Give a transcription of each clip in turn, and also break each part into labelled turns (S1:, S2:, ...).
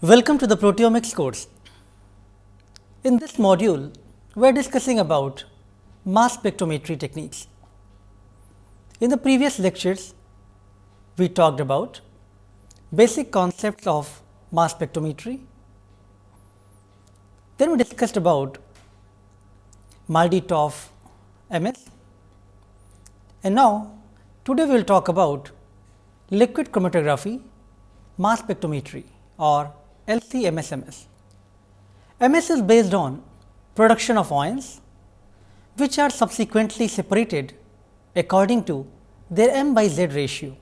S1: Welcome to the Proteomics course. In this module, we are discussing about mass spectrometry techniques. In the previous lectures, we talked about basic concepts of mass spectrometry. Then we discussed about MALDI of MS. And now, today we will talk about liquid chromatography mass spectrometry or LC-MS. MS is based on production of ions which are subsequently separated according to their m/z ratio.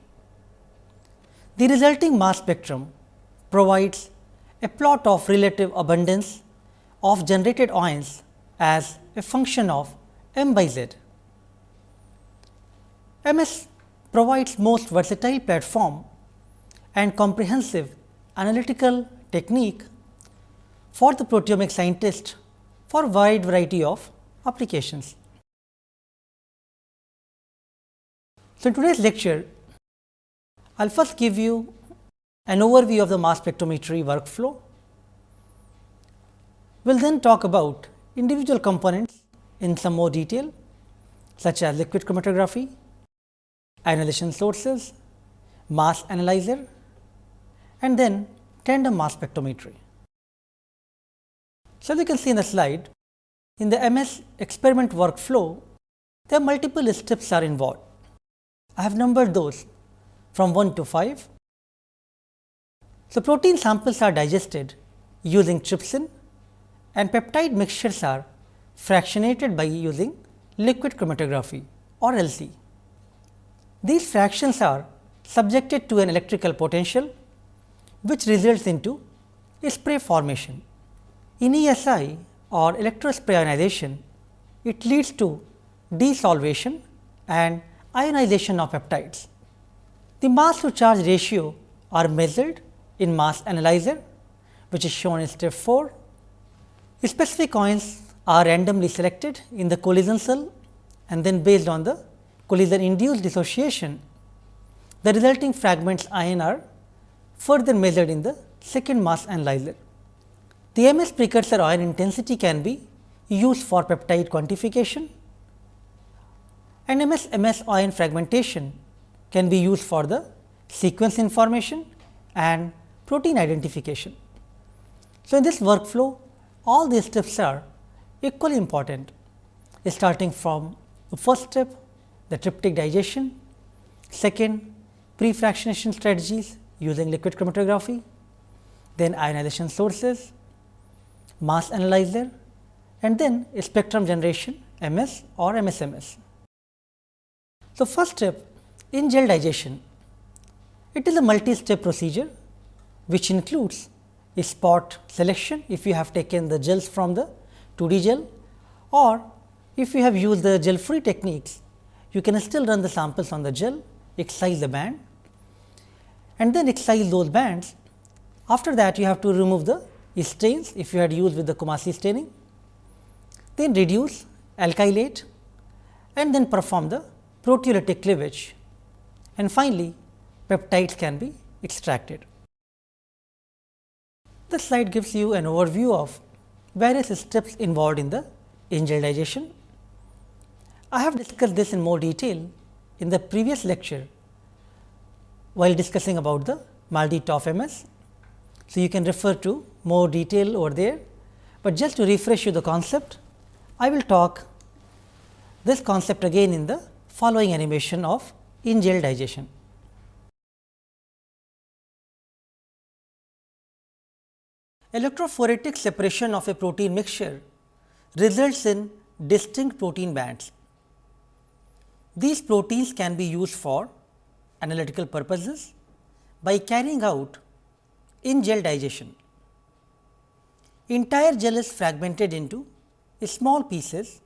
S1: The resulting mass spectrum provides a plot of relative abundance of generated ions as a function of m/z. MS provides most versatile platform and comprehensive analytical technique for the proteomics scientist for a wide variety of applications. So, in today's lecture, I will first give you an overview of the mass spectrometry workflow. We will then talk about individual components in some more detail, such as liquid chromatography, ionization sources, mass analyzer, and then tandem mass spectrometry. So, as you can see in the slide, in the MS experiment workflow, there are multiple steps are involved. I have numbered those from 1 to 5. So, protein samples are digested using trypsin and peptide mixtures are fractionated by using liquid chromatography or LC. These fractions are subjected to an electrical potential which results into spray formation. In ESI or electrospray ionization, it leads to desolvation and ionization of peptides. The mass to charge ratio are measured in mass analyzer, which is shown in step 4. Specific ions are randomly selected in the collision cell and then based on the collision induced dissociation, the resulting fragments ion are further measured in the second mass analyzer. The MS precursor ion intensity can be used for peptide quantification and MS ion fragmentation can be used for the sequence information and protein identification. So, in this workflow, all these steps are equally important, starting from the first step, the tryptic digestion, second, pre-fractionation strategies using liquid chromatography, then ionization sources, mass analyzer, and then spectrum generation MS or MS. So, first step, in gel digestion. It is a multi-step procedure which includes a spot selection if you have taken the gels from the 2D gel, or if you have used the gel free techniques, you can still run the samples on the gel, excise the band and then excise those bands. After that, you have to remove the stains if you had used with the Kumasi staining, then reduce, alkylate and then perform the proteolytic cleavage, and finally, peptides can be extracted. This slide gives you an overview of various steps involved in the in-gel digestion. I have discussed this in more detail in the previous lecture while discussing about the MALDI of MS. So, you can refer to more detail over there, but just to refresh you the concept, I will talk this concept again in the following animation of in-gel digestion. Electrophoretic separation of a protein mixture results in distinct protein bands. These proteins can be used for analytical purposes by carrying out in-gel digestion. Entire gel is fragmented into small pieces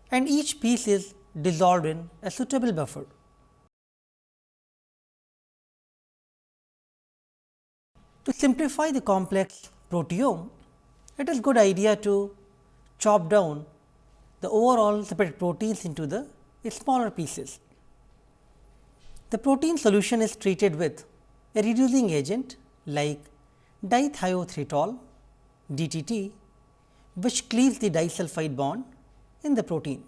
S1: and each piece is dissolved in a suitable buffer. To simplify the complex proteome, it is good idea to chop down the overall separate proteins into the smaller pieces. The protein solution is treated with a reducing agent like dithiothiotol DTT, which cleaves the disulfide bond in the protein.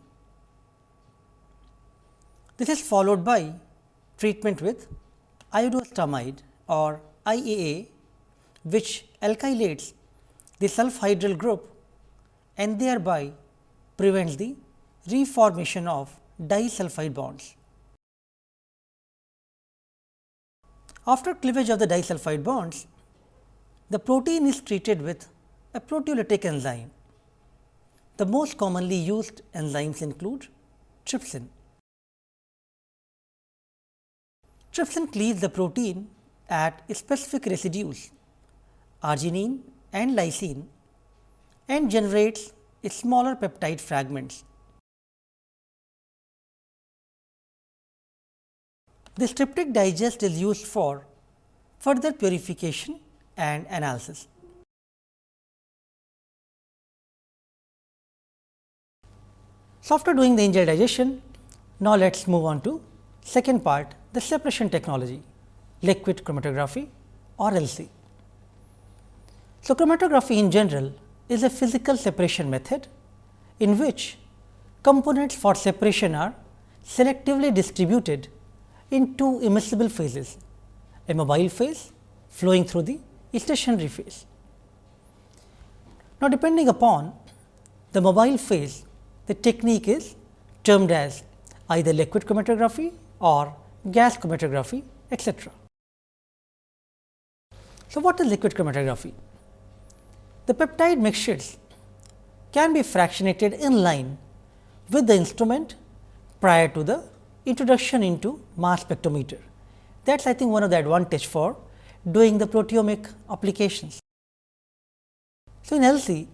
S1: This is followed by treatment with iodoostamide or IAA, which alkylates the sulfhydryl group and thereby prevents the reformation of disulfide bonds. After cleavage of the disulfide bonds, the protein is treated with a proteolytic enzyme. The most commonly used enzymes include trypsin. Trypsin cleaves the protein at specific residues, arginine and lysine, and generates smaller peptide fragments. This tryptic digest is used for further purification and analysis. So, after doing the in-gel digestion, now let us move on to second part, the separation technology, liquid chromatography or LC. So, chromatography in general is a physical separation method in which components for separation are selectively distributed in two immiscible phases, a mobile phase flowing through the stationary phase. Now, depending upon the mobile phase, the technique is termed as either liquid chromatography or gas chromatography, etc. So, what is liquid chromatography? The peptide mixtures can be fractionated in line with the instrument prior to the introduction into mass spectrometer. That is, I think, one of the advantage for doing the proteomic applications. So, in LC,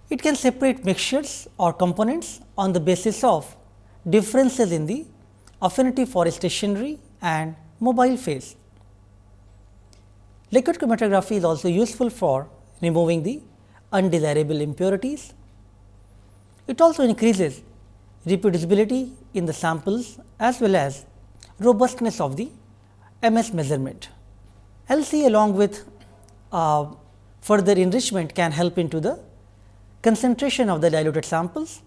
S1: it can separate mixtures or components on the basis of differences in the affinity for stationary and mobile phase. Liquid chromatography is also useful for removing the undesirable impurities. It also increases reproducibility in the samples as well as robustness of the MS measurement. LC along with further enrichment can help into the concentration of the diluted samples.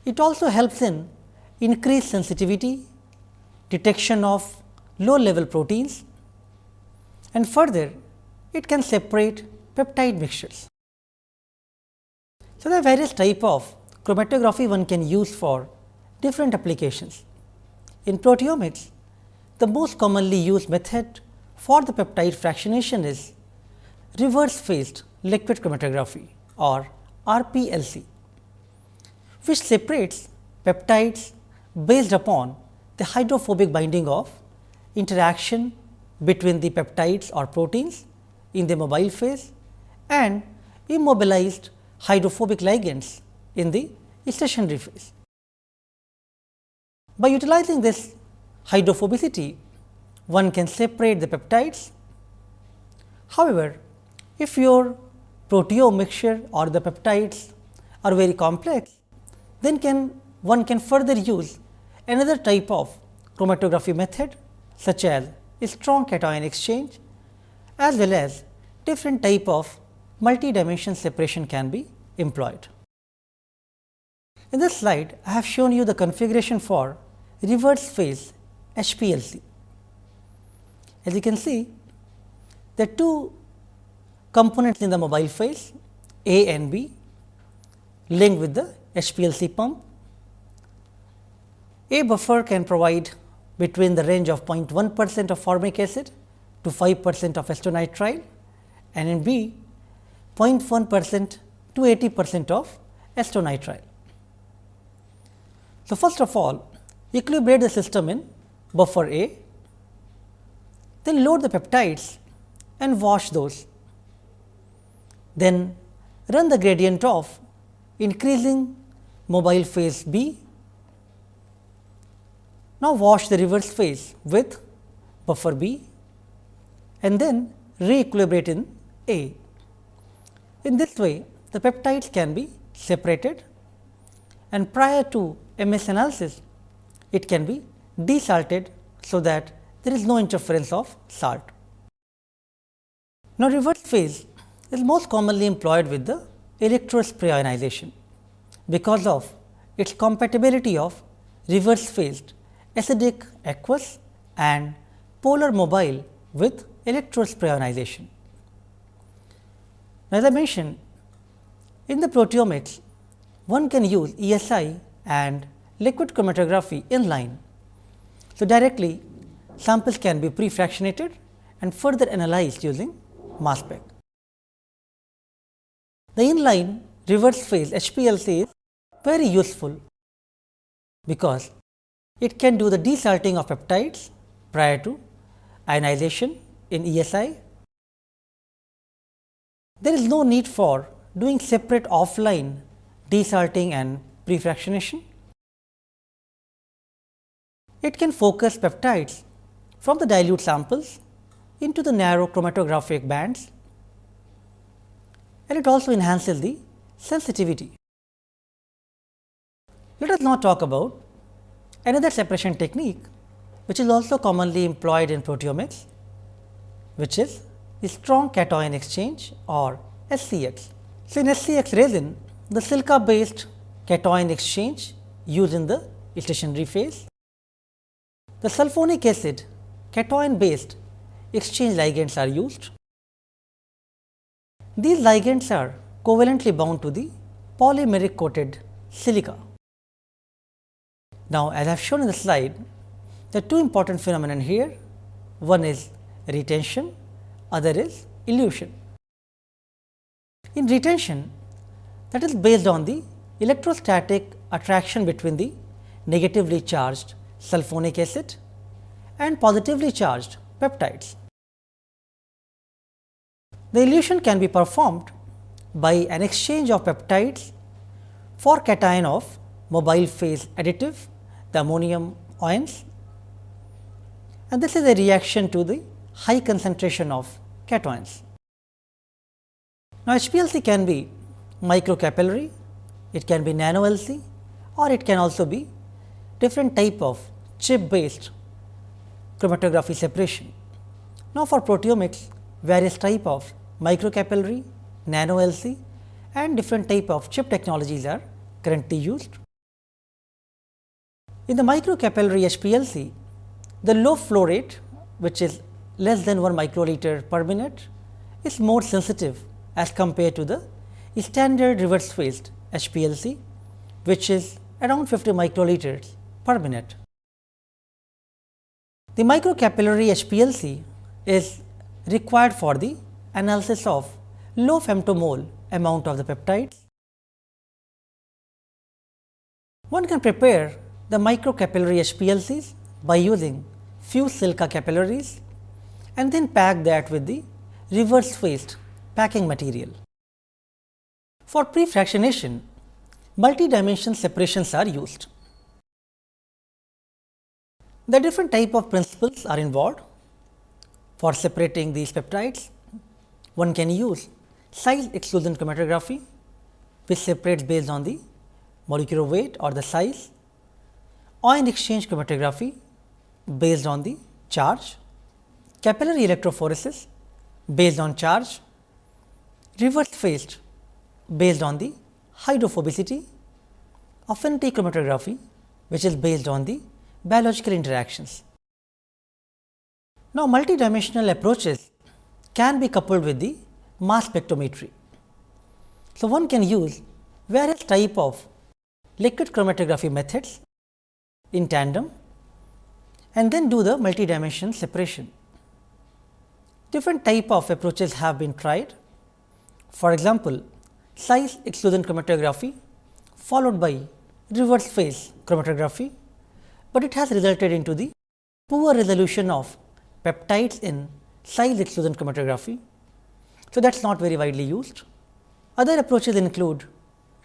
S1: It also helps in increased sensitivity, detection of low level proteins, and further it can separate peptide mixtures. So, there are various types of chromatography one can use for different applications. In proteomics, the most commonly used method for the peptide fractionation is reverse phased liquid chromatography or RPLC, which separates peptides based upon the hydrophobic binding of interaction between the peptides or proteins in the mobile phase and immobilized hydrophobic ligands in the stationary phase. By utilizing this hydrophobicity, one can separate the peptides. However, if your proteome mixture or the peptides are very complex, then one can further use another type of chromatography method such as strong cation exchange as well as different type of multi-dimension separation can be employed. In this slide, I have shown you the configuration for reverse phase HPLC. As you can see, there are two components in the mobile phase A and B linked with the HPLC pump. A buffer can provide between the range of 0.1% of formic acid to 5% of acetonitrile, and in B 0.1% to 80% of acetonitrile. So, first of all, equilibrate the system in buffer A, then load the peptides and wash those. Then run the gradient of increasing mobile phase B. Now, wash the reverse phase with buffer B and then re-equilibrate in A. In this way, the peptides can be separated, and prior to MS analysis, it can be desalted so that there is no interference of salt. Now, reverse phase is most commonly employed with the electrospray ionization because of its compatibility of reverse phased acidic aqueous and polar mobile with electrospray ionization. As I mentioned, in the proteomics, one can use ESI and liquid chromatography in line. So, directly samples can be pre-fractionated and further analyzed using mass spec. The inline reverse phase HPLC is very useful because it can do the desalting of peptides prior to ionization in ESI. There is no need for doing separate offline desalting and pre-fractionation. It can focus peptides from the dilute samples into the narrow chromatographic bands, and it also enhances the sensitivity. Let us now talk about another separation technique which is also commonly employed in proteomics, which is the strong cation exchange or SCX. So, in SCX resin, the silica based cation exchange used in the stationary phase. The sulfonic acid cation based exchange ligands are used. These ligands are covalently bound to the polymeric coated silica. Now, as I have shown in the slide, there are two important phenomena here. One is retention, other is elution. In retention, that is based on the electrostatic attraction between the negatively charged sulfonic acid and positively charged peptides. The elution can be performed by an exchange of peptides for cation of mobile phase additive, the ammonium ions, and this is a reaction to the high concentration of cations. Now, HPLC can be microcapillary, it can be nano LC, or it can also be different type of chip based chromatography separation. Now, for proteomics, various type of microcapillary, nano LC and different type of chip technologies are currently used. In the microcapillary HPLC, the low flow rate, which is less than 1 microliter per minute, is more sensitive as compared to the standard reverse phased HPLC, which is around 50 microliters per minute. The microcapillary HPLC is required for the analysis of low femtomole amount of the peptides. One can prepare the microcapillary HPLCs by using fused silica capillaries and then pack that with the reverse phased packing material. For pre-fractionation, multi-dimension separations are used. The different type of principles are involved for separating these peptides. One can use size exclusion chromatography, which separates based on the molecular weight or the size, ion exchange chromatography based on the charge, capillary electrophoresis based on charge, reverse phased based on the hydrophobicity, affinity chromatography, which is based on the biological interactions. Now, multidimensional approaches can be coupled with the mass spectrometry. So, one can use various type of liquid chromatography methods in tandem and then do the multidimensional separation. Different type of approaches have been tried. For example, size exclusion chromatography followed by reverse phase chromatography, but it has resulted into the poor resolution of peptides in size exclusion chromatography. So, that is not very widely used. Other approaches include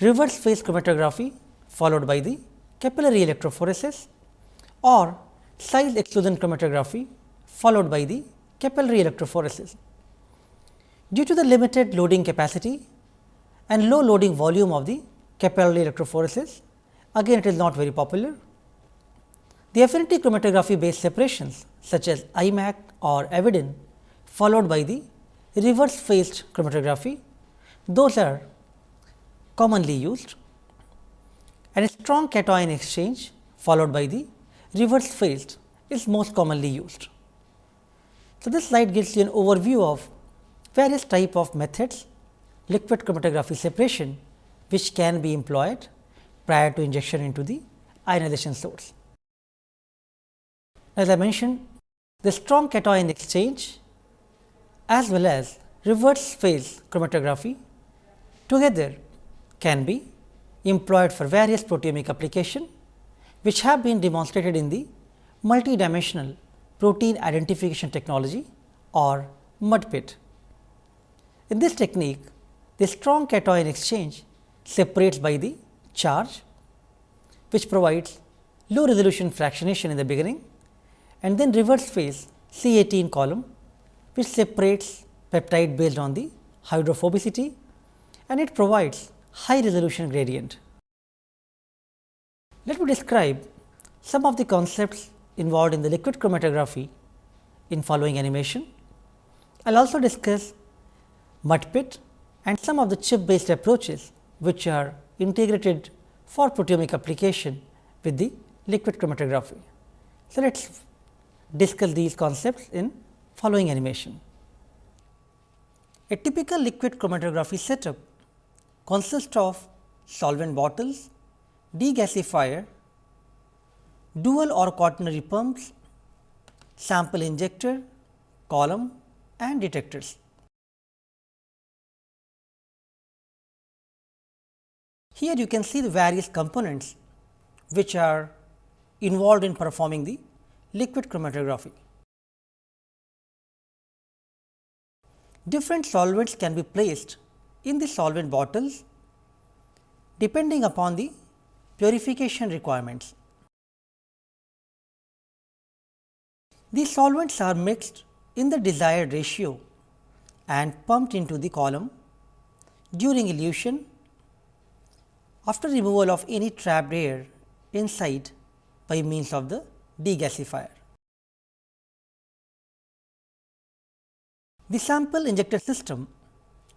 S1: reverse phase chromatography followed by the capillary electrophoresis or size exclusion chromatography followed by the capillary electrophoresis. Due to the limited loading capacity and low loading volume of the capillary electrophoresis, again it is not very popular. The affinity chromatography based separations such as IMAC or Avidin followed by the reverse phased chromatography, those are commonly used, and a strong cation exchange followed by the reverse phased is most commonly used. So, this slide gives you an overview of various type of methods liquid chromatography separation which can be employed prior to injection into the ionization source. As I mentioned, the strong cation exchange as well as reverse phase chromatography together can be employed for various proteomic application which have been demonstrated in the multidimensional protein identification technology or MUDPIT. In this technique, the strong cation exchange separates by the charge, which provides low resolution fractionation in the beginning, and then reverse phase C18 column, which separates peptide based on the hydrophobicity, and it provides high resolution gradient. Let me describe some of the concepts involved in the liquid chromatography in following animation. I will also discuss MUDPIT and some of the chip based approaches which are integrated for proteomic application with the liquid chromatography. So, let us discuss these concepts in following animation. A typical liquid chromatography setup consists of solvent bottles, degasifier, dual or quaternary pumps, sample injector, column and detectors. Here you can see the various components which are involved in performing the liquid chromatography. Different solvents can be placed in the solvent bottles depending upon the purification requirements. These solvents are mixed in the desired ratio and pumped into the column during elution after removal of any trapped air inside by means of the degasifier. The sample injector system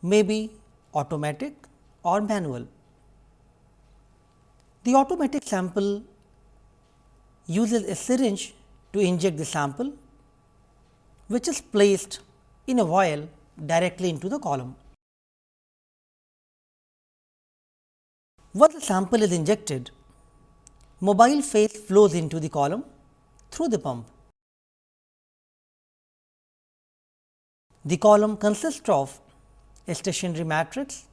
S1: may be automatic or manual. The automatic sample uses a syringe to inject the sample, which is placed in a vial directly into the column. Once the sample is injected, mobile phase flows into the column through the pump. The column consists of a stationary matrix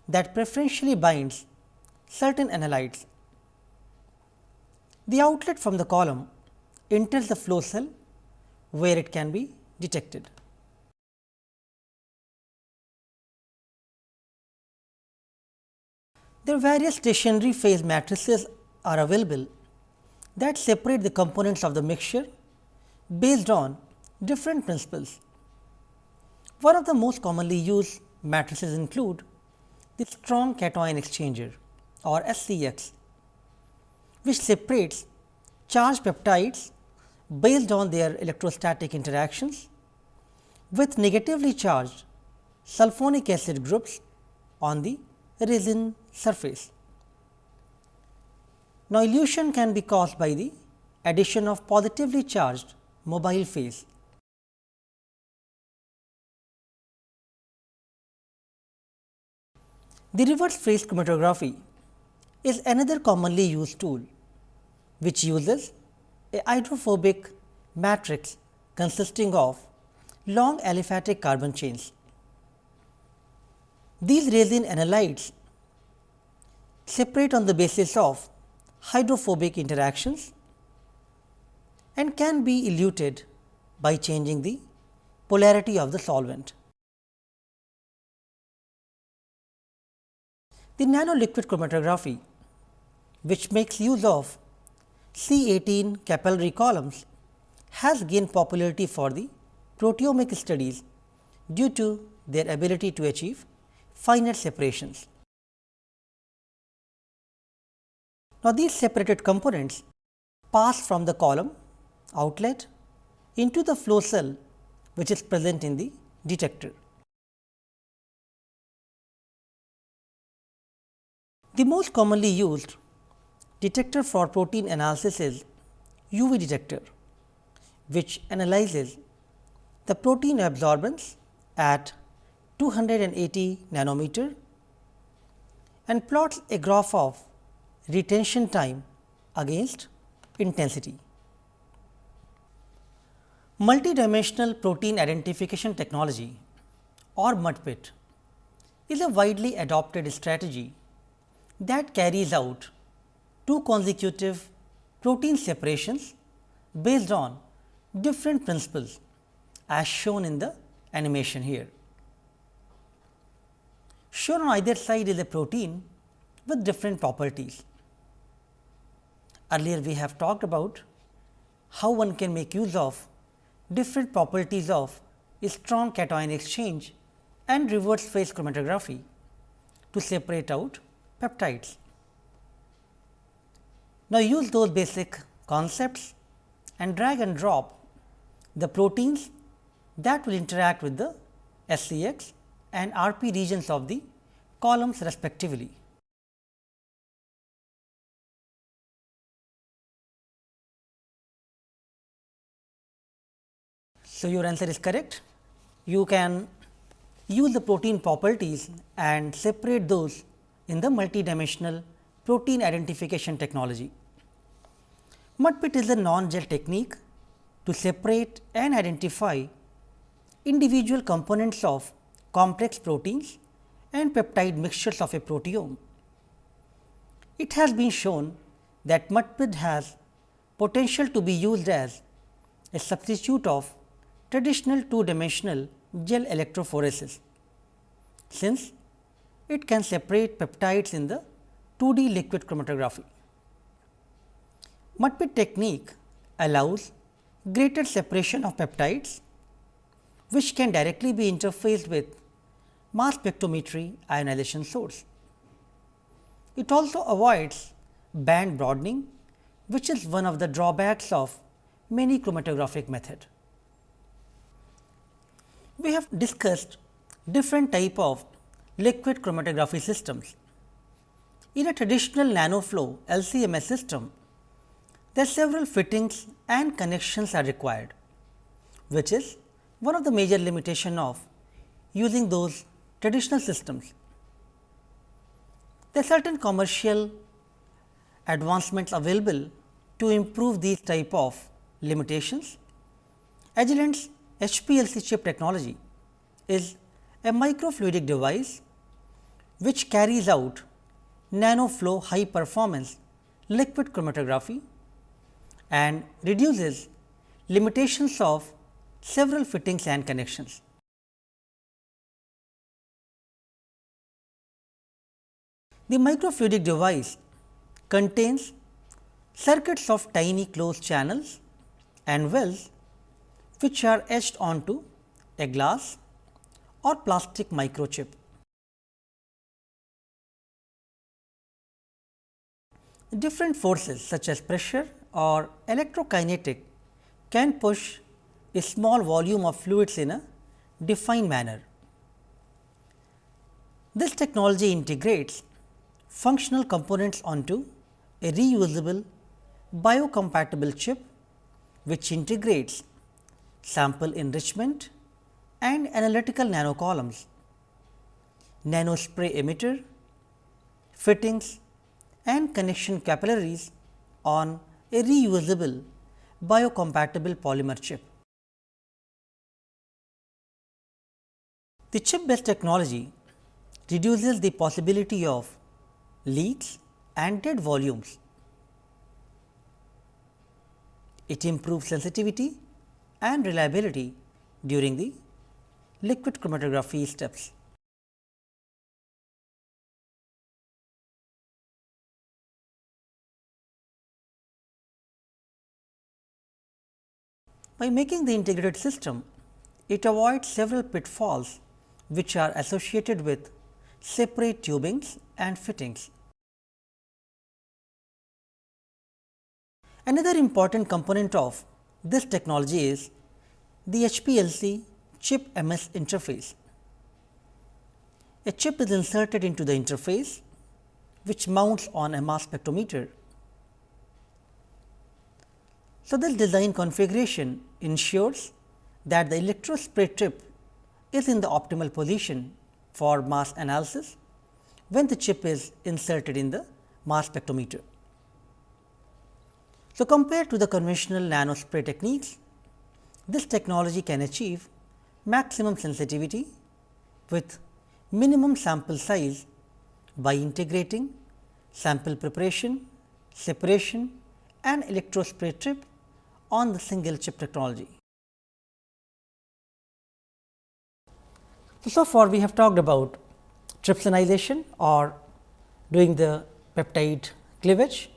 S1: that preferentially binds certain analytes. The outlet from the column enters the flow cell where it can be detected. There are various stationary phase matrices are available that separate the components of the mixture based on different principles. One of the most commonly used matrices include the strong cation exchanger or SCX, which separates charged peptides based on their electrostatic interactions with negatively charged sulfonic acid groups on the resin surface. Now, elution can be caused by the addition of positively charged mobile phase. The reverse phase chromatography is another commonly used tool, which uses a hydrophobic matrix consisting of long aliphatic carbon chains. These resin analytes separate on the basis of hydrophobic interactions and can be eluted by changing the polarity of the solvent. The nanoliquid chromatography, which makes use of C18 capillary columns, has gained popularity for the proteomic studies due to their ability to achieve finite separations. Now, these separated components pass from the column outlet into the flow cell, which is present in the detector. The most commonly used detector for protein analysis is UV detector, which analyzes the protein absorbance at 280 nanometer and plots a graph of retention time against intensity. Multidimensional protein identification technology or MUDPIT is a widely adopted strategy that carries out two consecutive protein separations based on different principles as shown in the animation here. Shown on either side is a protein with different properties. Earlier we have talked about how one can make use of different properties of strong cation exchange and reverse phase chromatography to separate out peptides. Now, use those basic concepts and drag and drop the proteins that will interact with the SCX and RP regions of the columns respectively. So, your answer is correct. You can use the protein properties and separate those in the multidimensional protein identification technology. MUDPIT is a non-gel technique to separate and identify individual components of complex proteins and peptide mixtures of a proteome. It has been shown that MUDPIT has potential to be used as a substitute of traditional two-dimensional gel electrophoresis, since it can separate peptides in the 2D liquid chromatography. MUDPIT technique allows greater separation of peptides, which can directly be interfaced with mass spectrometry ionization source. It also avoids band broadening, which is one of the drawbacks of many chromatographic methods. We have discussed different type of liquid chromatography systems. In a traditional nanoflow LC-MS system, there are several fittings and connections are required, which is one of the major limitations of using those traditional systems. There are certain commercial advancements available to improve these type of limitations. Agilent's HPLC chip technology is a microfluidic device which carries out nanoflow high performance liquid chromatography and reduces limitations of several fittings and connections. The microfluidic device contains circuits of tiny closed channels and wells which are etched onto a glass or plastic microchip. Different forces such as pressure or electrokinetic can push a small volume of fluids in a defined manner. This technology integrates functional components onto a reusable biocompatible chip, which integrates sample enrichment and analytical nanocolumns, nanospray emitter, fittings and connection capillaries on a reusable biocompatible polymer chip. The chip-based technology reduces the possibility of leaks and dead volumes. It improves sensitivity and reliability during the liquid chromatography steps. By making the integrated system, it avoids several pitfalls which are associated with separate tubings and fittings. Another important component of this technology is the HPLC chip MS interface. A chip is inserted into the interface which mounts on a mass spectrometer. So, this design configuration ensures that the electrospray tip is in the optimal position for mass analysis when the chip is inserted in the mass spectrometer. So, compared to the conventional nanospray techniques, this technology can achieve maximum sensitivity with minimum sample size by integrating sample preparation, separation and electrospray trip on the single chip technology. So far we have talked about trypsinization or doing the peptide cleavage.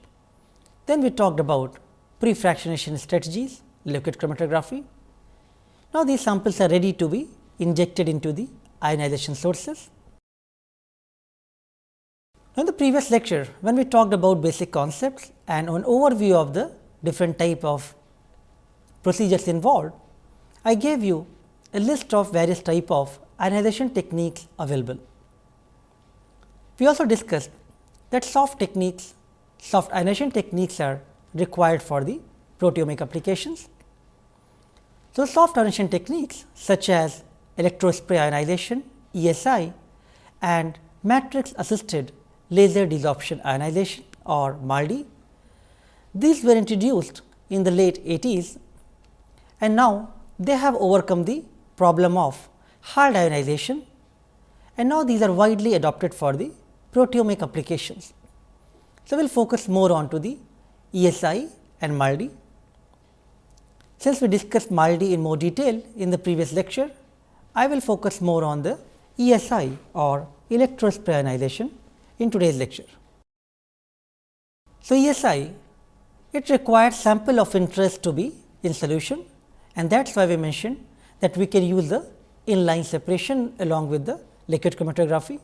S1: Then we talked about pre-fractionation strategies, liquid chromatography. Now, these samples are ready to be injected into the ionization sources. Now, in the previous lecture, when we talked about basic concepts and an overview of the different type of procedures involved, I gave you a list of various type of ionization techniques available. We also discussed that soft ionization techniques are required for the proteomic applications. So, soft ionization techniques such as electrospray ionization (ESI) and matrix assisted laser desorption ionization or MALDI, these were introduced in the late 80s and now they have overcome the problem of hard ionization and now these are widely adopted for the proteomic applications. So, we will focus more on to the ESI and MALDI. Since we discussed MALDI in more detail in the previous lecture, I will focus more on the ESI or electrospray ionization in today's lecture. So, ESI, it requires sample of interest to be in solution and that is why we mentioned that we can use the inline separation along with the liquid chromatography.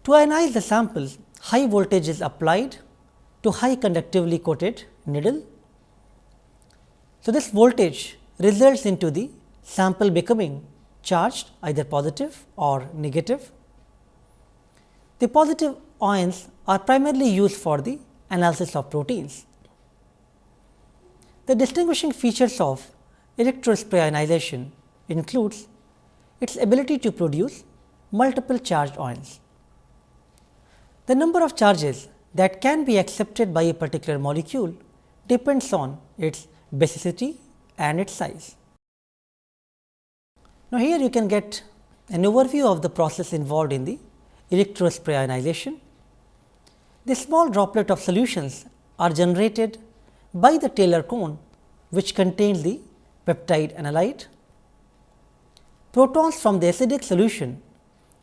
S1: To ionize the samples, high voltage is applied to high conductively coated needle. So, this voltage results into the sample becoming charged either positive or negative. The positive ions are primarily used for the analysis of proteins. The distinguishing features of electrospray ionization includes its ability to produce multiple charged ions. The number of charges that can be accepted by a particular molecule depends on its basicity and its size. Now, here you can get an overview of the process involved in the electrospray ionization. The small droplet of solutions are generated by the Taylor cone, which contains the peptide analyte. Protons from the acidic solution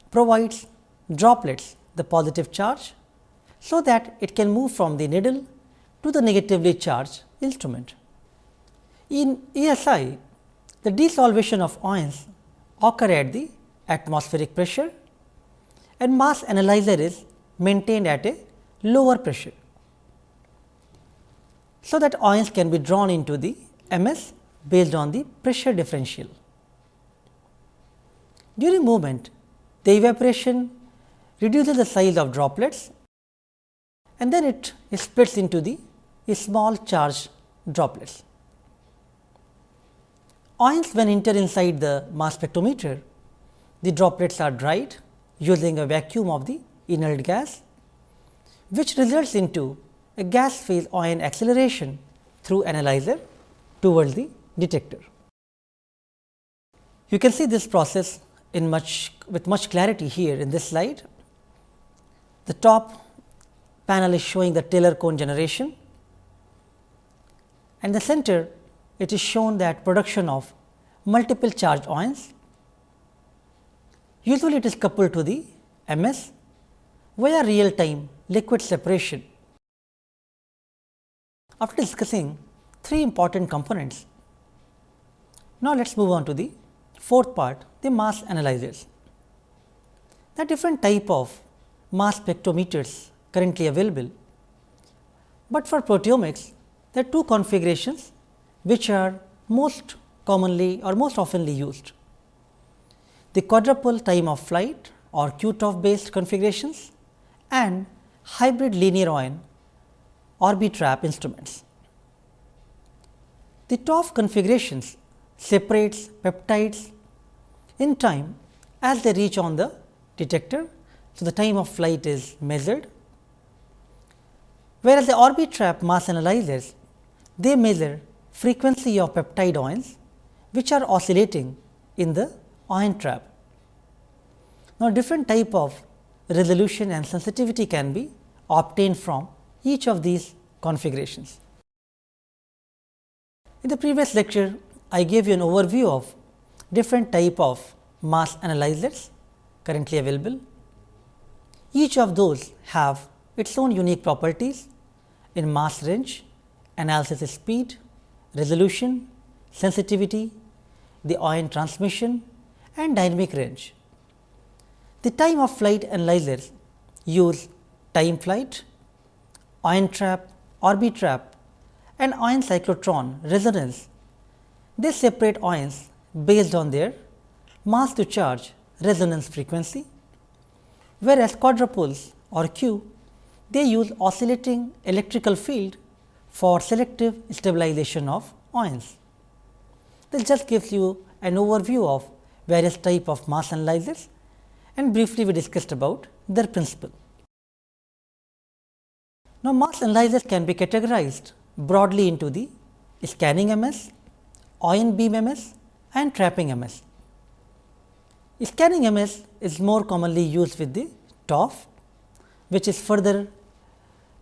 S1: provides droplets the positive charge, so that it can move from the needle to the negatively charged instrument. In ESI, the desolvation of ions occur at the atmospheric pressure and mass analyzer is maintained at a lower pressure. So, that ions can be drawn into the MS based on the pressure differential. During movement, the evaporation reduces the size of droplets and then it splits into the small charged droplets. Ions when enter inside the mass spectrometer, the droplets are dried using a vacuum of the inert gas, which results into a gas phase ion acceleration through analyzer towards the detector. You can see this process with much clarity here in this slide. The top panel is showing the Taylor cone generation and the center it is shown that production of multiple charged ions. Usually it is coupled to the MS via real time liquid separation. After discussing three important components, now let us move on to the fourth part, the mass analyzers. There are different type of mass spectrometers currently available, but for proteomics there are two configurations which are most commonly or most oftenly used. The quadruple time of flight or QTOF based configurations and hybrid linear ion Orbitrap instruments. The TOF configurations separates peptides in time as they reach on the detector. So, the time of flight is measured, whereas the Orbitrap mass analyzers, they measure frequency of peptide ions which are oscillating in the ion trap. Now, different type of resolution and sensitivity can be obtained from each of these configurations. In the previous lecture, I gave you an overview of different type of mass analyzers currently available. Each of those have its own unique properties in mass range, analysis speed, resolution, sensitivity, the ion transmission and dynamic range. The time of flight analyzers use time flight, ion trap, Orbitrap and ion cyclotron resonance. They separate ions based on their mass to charge resonance frequency, whereas quadrupoles or Q, they use oscillating electrical field for selective stabilization of ions. This just gives you an overview of various type of mass analyzers and briefly we discussed about their principle. Now, mass analyzers can be categorized broadly into the scanning MS, ion beam MS and trapping MS. Scanning MS is more commonly used with the TOF, which is further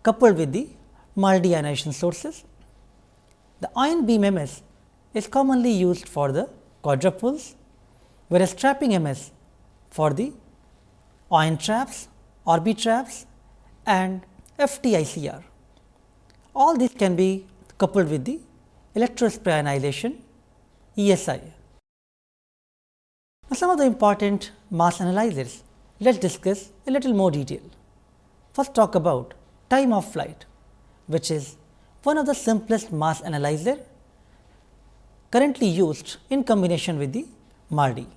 S1: coupled with the mild ionization sources. The ion beam MS is commonly used for the quadrupoles, whereas trapping MS for the ion traps, Orbitraps and FTICR. All these can be coupled with the electrospray ionization ESI. Now, some of the important mass analyzers, let us discuss a little more detail. First, talk about time of flight, which is one of the simplest mass analyzer currently used in combination with the MALDI.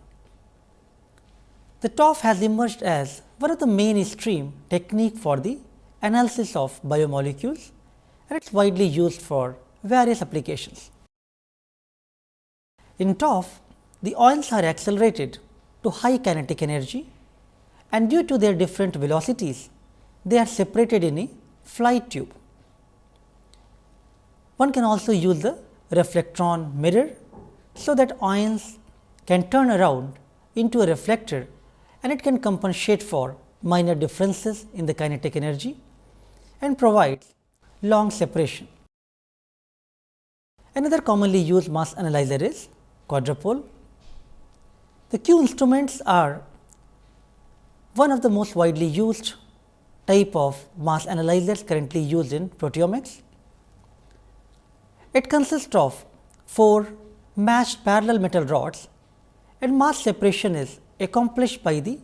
S1: The TOF has emerged as one of the mainstream technique for the analysis of biomolecules and it is widely used for various applications. In TOF, the ions are accelerated to high kinetic energy and due to their different velocities, they are separated in a flight tube. One can also use the reflectron mirror, so that ions can turn around into a reflector and it can compensate for minor differences in the kinetic energy and provides long separation. Another commonly used mass analyzer is quadrupole. The Q instruments are one of the most widely used type of mass analyzers currently used in proteomics. It consists of 4 matched parallel metal rods and mass separation is accomplished by the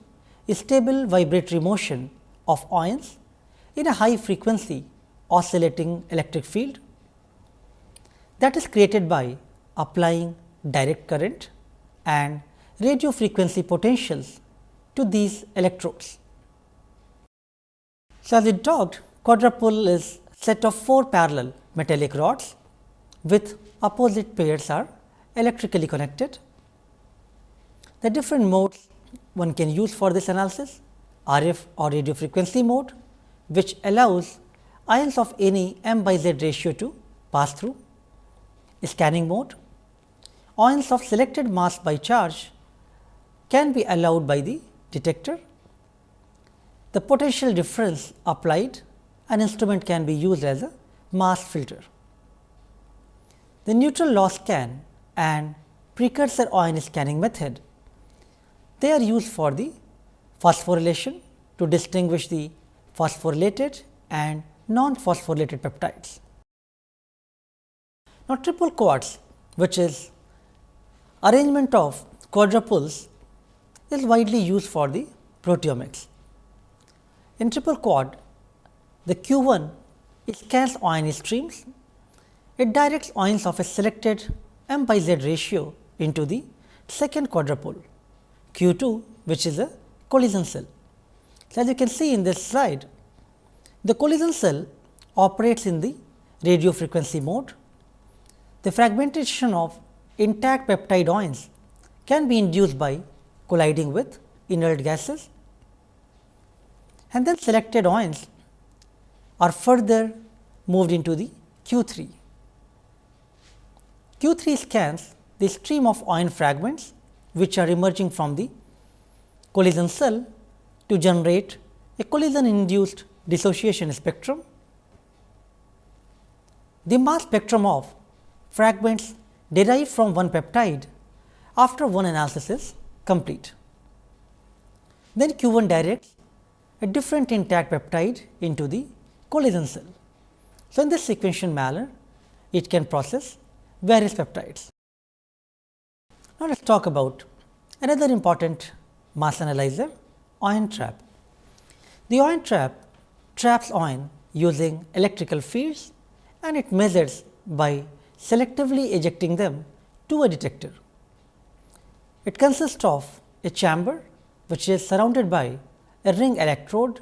S1: stable vibratory motion of ions in a high frequency oscillating electric field that is created by applying direct current and radio frequency potentials to these electrodes. So, as we talked, quadrupole is set of 4 parallel metallic rods with opposite pairs are electrically connected. The different modes one can use for this analysis: RF or radio frequency mode, which allows ions of any m by z ratio to pass through; scanning mode, ions of selected mass by charge can be allowed by the detector. The potential difference applied, an instrument can be used as a mass filter. The neutral loss scan and precursor ion scanning method, they are used for the phosphorylation to distinguish the phosphorylated and non-phosphorylated peptides. Now, triple quads, which is arrangement of quadrupoles, is widely used for the proteomics. In triple quad, the Q1 scans ion streams. It directs ions of a selected m by z ratio into the second quadrupole Q2, which is a collision cell. So, as you can see in this slide, The collision cell operates in the radio frequency mode. The fragmentation of intact peptide ions can be induced by colliding with inert gases, and then selected ions are further moved into the Q3. Q3 scans the stream of ion fragments which are emerging from the collision cell to generate a collision induced dissociation spectrum. The mass spectrum of fragments derived from one peptide after one analysis is complete. Then Q1 directs a different intact peptide into the collision cell. So, in this sequential manner, it can process various peptides. Now, let us talk about another important mass analyzer, ion trap. The ion trap traps ion using electrical fields, and it measures by selectively ejecting them to a detector. It consists of a chamber which is surrounded by a ring electrode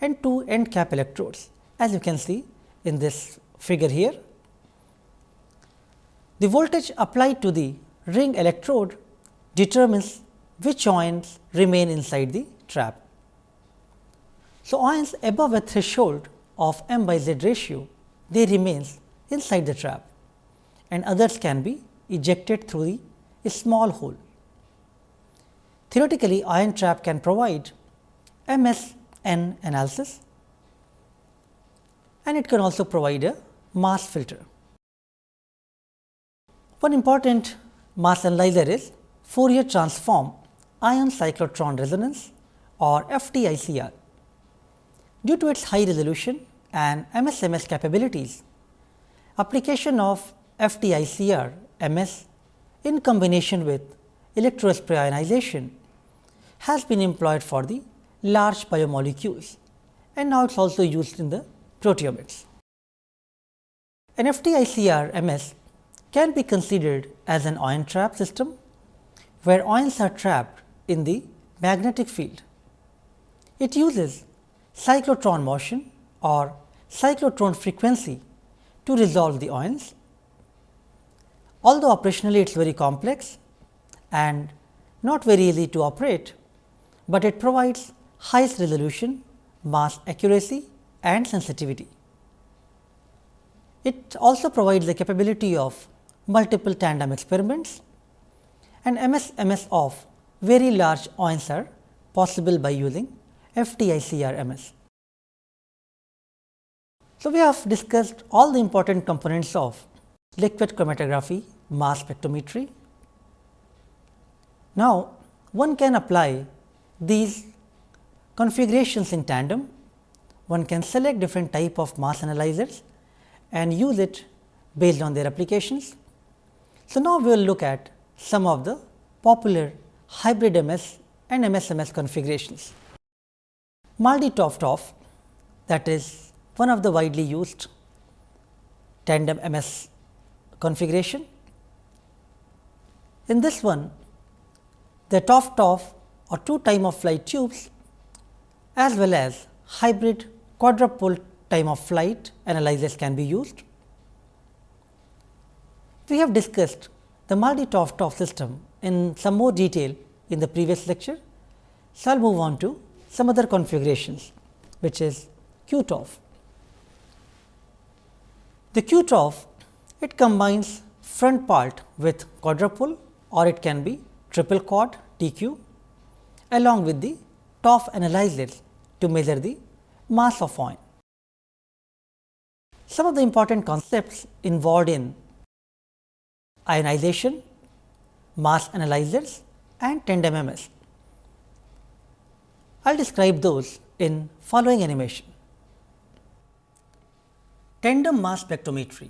S1: and two end cap electrodes, as you can see in this figure here. The voltage applied to the ring electrode determines which ions remain inside the trap. So, ions above a threshold of m by z ratio, they remains inside the trap, and others can be ejected through a small hole. Theoretically, ion trap can provide MSN analysis, and it can also provide a mass filter. One important mass analyzer is Fourier transform ion cyclotron resonance, or FTICR. Due to its high resolution and MS-MS capabilities, application of FTICR MS in combination with electrospray ionization has been employed for the large biomolecules, and now it is also used in the proteomics. An FTICR MS can be considered as an ion trap system, where ions are trapped in the magnetic field. It uses cyclotron motion or cyclotron frequency to resolve the ions. Although operationally it is very complex and not very easy to operate, but it provides highest resolution, mass accuracy and sensitivity. It also provides the capability of multiple tandem experiments, and MS of very large ions are possible by using FTICR MS. So, we have discussed all the important components of liquid chromatography, mass spectrometry. Now, one can apply these configurations in tandem. One can select different type of mass analyzers and use it based on their applications. So, now we will look at some of the popular hybrid MS and MS-MS configurations. Multi-TOF, that is one of the widely used tandem MS configuration. In this one, the TOF or two time of flight tubes as well as hybrid quadrupole time of flight analyzers can be used. We have discussed the multi-TOF system in some more detail in the previous lecture. So, I will move on to some other configurations, which is QTOF. The QTOF, it combines front part with quadrupole, or it can be triple quad TQ, along with the TOF analyzers to measure the mass of ion. Some of the important concepts involved in ionization, mass analyzers and tandem MS. I will describe those in following animation. Tandem mass spectrometry.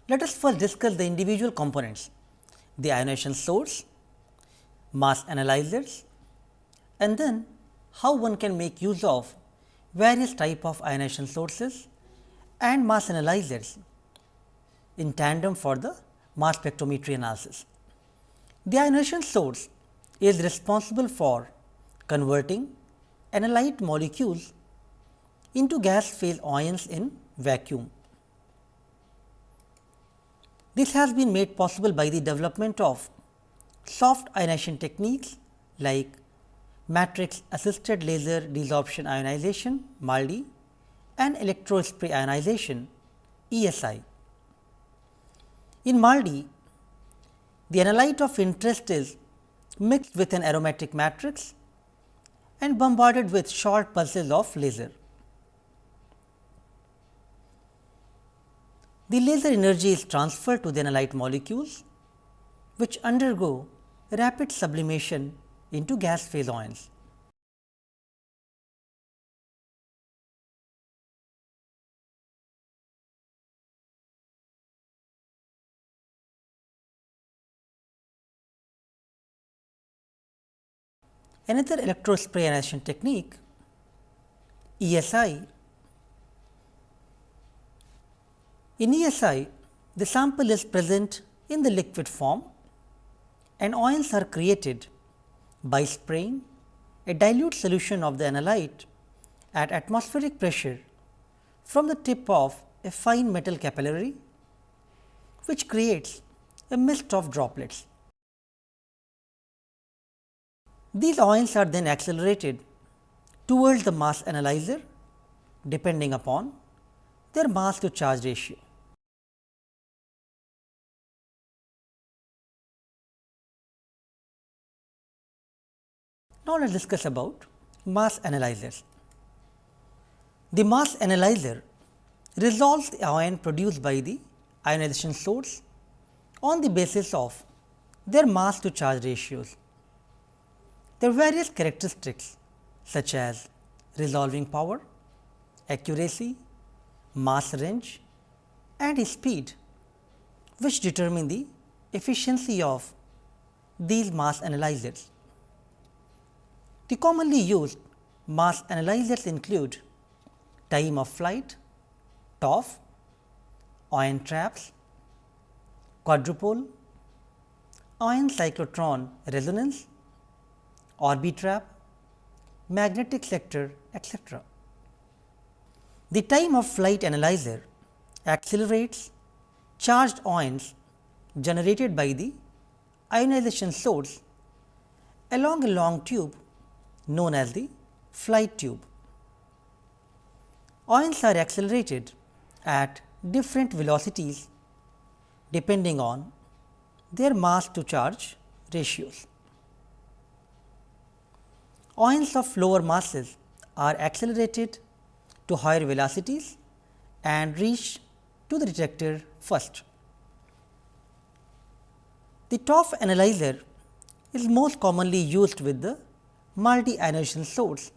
S1: Let us first discuss the individual components, the ionization source, mass analyzers, and then how one can make use of various type of ionization sources and mass analyzers in tandem for the mass spectrometry analysis. The ionization source is responsible for converting analyte molecules into gas phase ions in vacuum. This has been made possible by the development of soft ionization techniques like matrix assisted laser desorption ionization (MALDI) and electrospray ionization (ESI). In MALDI, the analyte of interest is mixed with an aromatic matrix and bombarded with short pulses of laser. The laser energy is transferred to the analyte molecules, which undergo rapid sublimation into gas phase ions. Another electrospray ionization technique, ESI. In ESI, the sample is present in the liquid form and ions are created by spraying a dilute solution of the analyte at atmospheric pressure from the tip of a fine metal capillary, which creates a mist of droplets. These ions are then accelerated towards the mass analyzer depending upon their mass to charge ratio. Now, let us discuss about mass analyzers. The mass analyzer resolves the ion produced by the ionization source on the basis of their mass to charge ratios. There are various characteristics such as resolving power, accuracy, mass range and speed, which determine the efficiency of these mass analyzers. The commonly used mass analyzers include time of flight, TOF, ion traps, quadrupole, ion cyclotron resonance, orbitrap, magnetic sector, etc. The time of flight analyzer accelerates charged ions generated by the ionization source along a long tube known as the flight tube. Ions are accelerated at different velocities depending on their mass to charge ratios. Ions of lower masses are accelerated to higher velocities and reach to the detector first. The TOF analyzer is most commonly used with the multi-ionization source,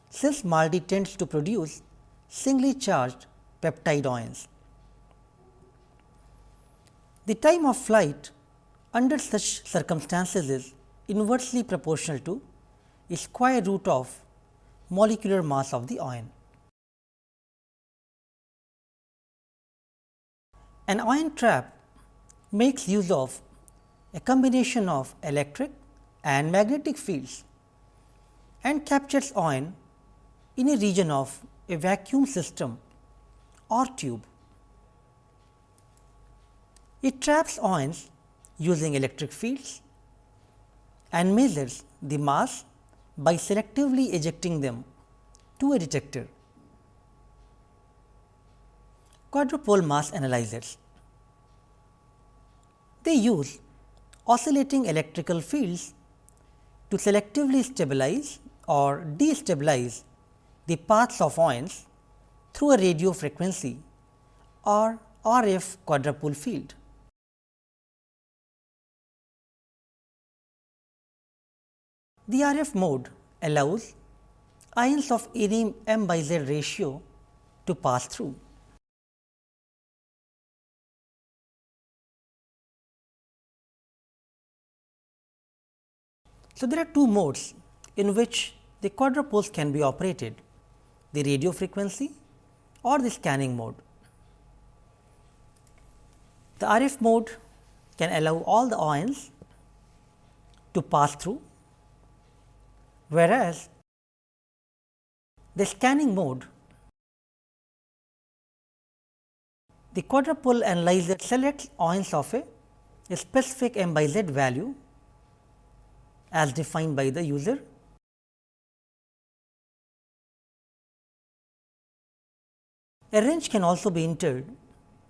S1: since MALDI tends to produce singly charged peptide ions. The time of flight under such circumstances is inversely proportional to the square root of molecular mass of the ion. An ion trap makes use of a combination of electric and magnetic fields and captures ion in a region of a vacuum system or tube. It traps ions using electric fields and measures the mass by selectively ejecting them to a detector. Quadrupole mass analyzers. They use oscillating electrical fields to selectively stabilize or destabilize the paths of ions through a radio frequency or RF quadrupole field. The RF mode allows ions of any m by z ratio to pass through. So, there are two modes in which the quadrupoles can be operated, the radio frequency or the scanning mode. The RF mode can allow all the ions to pass through, whereas the scanning mode The quadrupole analyzer selects ions of a specific m by z value as defined by the user. A range can also be entered,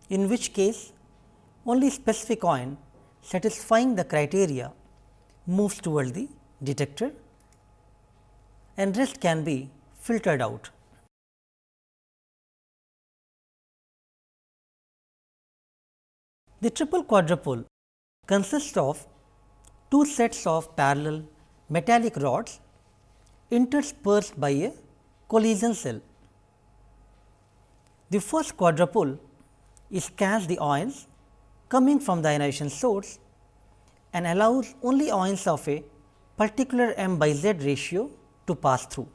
S1: in which case only specific ion satisfying the criteria moves toward the detector and rest can be filtered out. The triple quadrupole consists of two sets of parallel metallic rods interspersed by a collision cell. The first quadrupole scans the ions coming from the ionization source and allows only ions of a particular m by z ratio to pass through.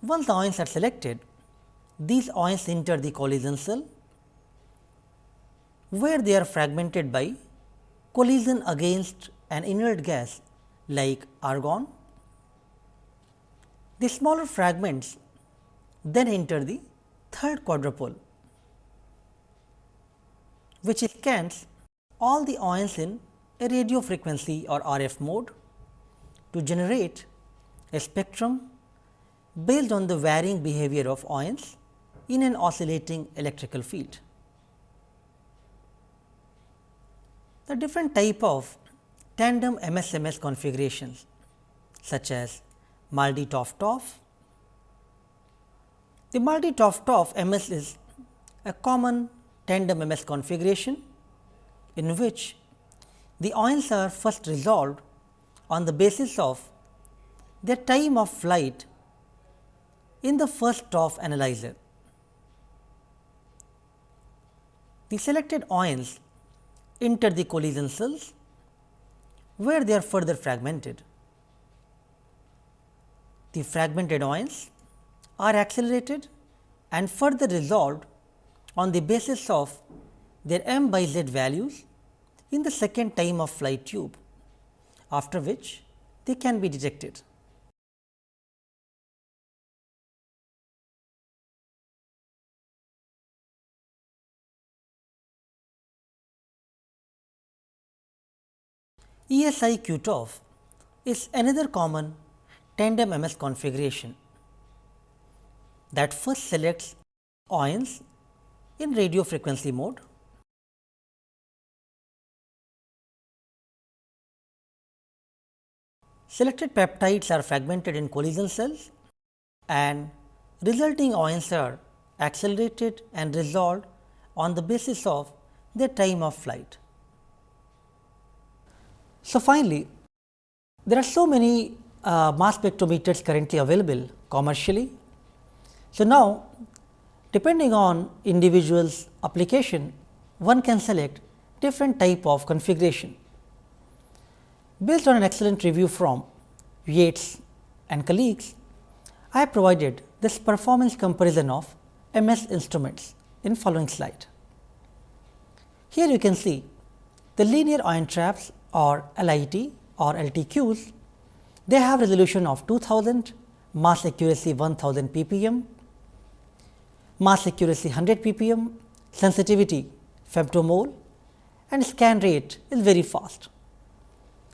S1: Once the ions are selected, these ions enter the collision cell, where they are fragmented by collision against an inert gas like argon. The smaller fragments then enter the third quadrupole, which scans all the ions in a radio frequency or RF mode to generate a spectrum based on the varying behavior of ions in an oscillating electrical field. The different type of tandem MS-MS configurations, such as Maldi-Toff-Toff. The Maldi-Toff-Toff MS is a common tandem MS configuration in which the ions are first resolved on the basis of their time of flight in the first Toff analyzer. The selected ions enter the collision cells, where they are further fragmented. The fragmented ions are accelerated and further resolved on the basis of their m by z values in the second time of flight tube, after which they can be detected. ESI-Q-TOF is another common tandem MS configuration that first selects ions in radio frequency mode. Selected peptides are fragmented in collision cells and resulting ions are accelerated and resolved on the basis of their time of flight. So, finally, there are so many mass spectrometers currently available commercially. So, now depending on individual's application, one can select different type of configuration. Based on an excellent review from Yates and colleagues, I have provided this performance comparison of MS instruments in following slide. Here you can see the linear ion traps or LIT or LTQs. They have resolution of 2000, mass accuracy 1000 ppm, mass accuracy 100 ppm, sensitivity femtomole and scan rate is very fast.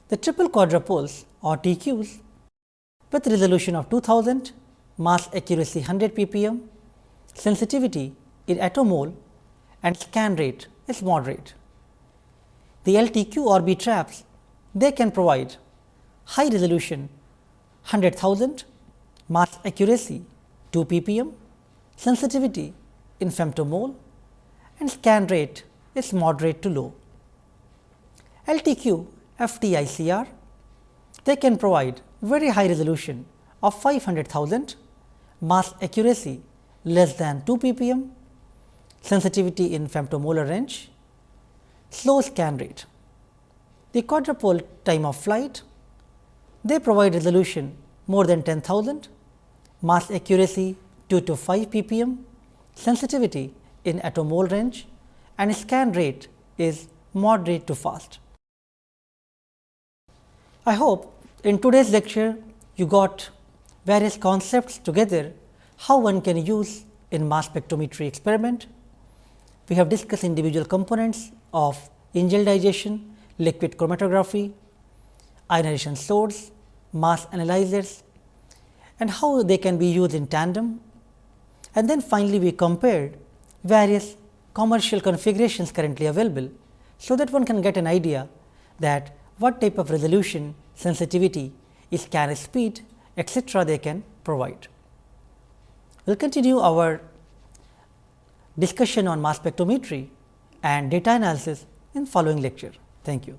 S1: The triple quadrupoles or TQs with resolution of 2000, mass accuracy 100 ppm, sensitivity in attomole and scan rate is moderate. The LTQ or B traps, they can provide high resolution 100,000, mass accuracy 2 ppm, sensitivity in femtomole and scan rate is moderate to low. LTQ FTICR, they can provide very high resolution of 500,000, mass accuracy less than 2 ppm, sensitivity in femtomolar range, slow scan rate. The quadrupole time of flight, they provide resolution more than 10,000, mass accuracy 2 to 5 ppm, sensitivity in attomole range and scan rate is moderate to fast. I hope in today's lecture, you got various concepts together how one can use in mass spectrometry experiment. We have discussed individual components of in-gel digestion, liquid chromatography, ionization source, mass analyzers, and how they can be used in tandem. And then finally, we compared various commercial configurations currently available, so that one can get an idea that what type of resolution, sensitivity, scan speed, etc. they can provide. We will continue our discussion on mass spectrometry and data analysis in following lecture. Thank you.